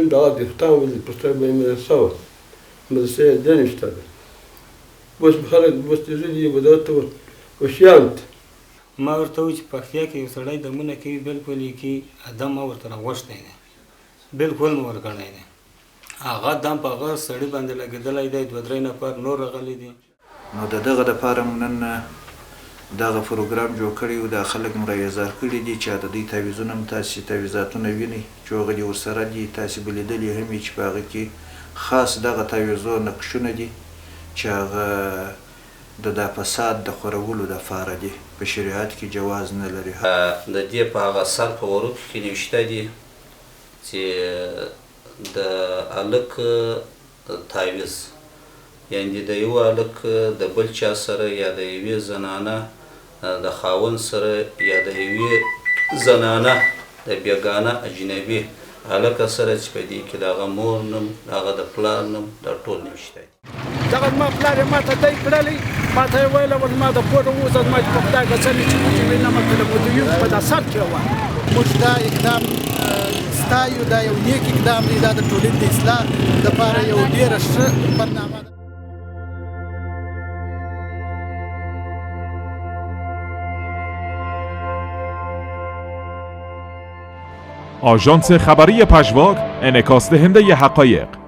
بیم دا دفتان ولی پستر به مدرسه و مدرسه دانشته ده بس خلک بس تزودی بدات و شیانت ما ورته وایي چې په اختیا کې یو سړی دمونه کوي بالکل یې کوي ادم ما ورته راغوښتی دی بالکل مو ورګڼی دی هغه دم په هغه سړي باندې لګېدلی دی 2-3 نفر نور راغلي دي نو د دغه دپاره مو نن دغه پروګرام جوړ کړی و دا خلک مو راایزار کړي دي چې د دوی تعویضونه هم تاسې تعویضاتونه وینئ چې هغه دي ورسره دي تاسې به لیدلي هم وي چې په هغه کې خاص دغه تعویضو نقشونه دي چې هغه د دا فساد د خورولو دپاره دي په شریعت کې جواز نه لري د دې په هغه سر په ورود کې نوشته دي چې د هلک تعویض یعنې د یو هلک د بل چا سره یا د یوې زنانه د خاوند سره یا د یوې زنانه د بېګانه اجنبي هلکه سره چې په دې کې د هغه مور نوم د هغه د پلار نوم دا ټول نوشته دي دغه زما پلار یې ما ته دی کړلی ما ته یې ویله ول ما د کور ووځه زما چې په خدای قسم چې مجرمین نه مطلب مدیون په دا سر کې وه موږ دا اقدام ستایو دا یو نیک اقدام دی دا د ټولنې د اصلاح دپاره یو ډېره ښه برنامه ده آژانس خبری پژواک انعکاس دهنده حقایق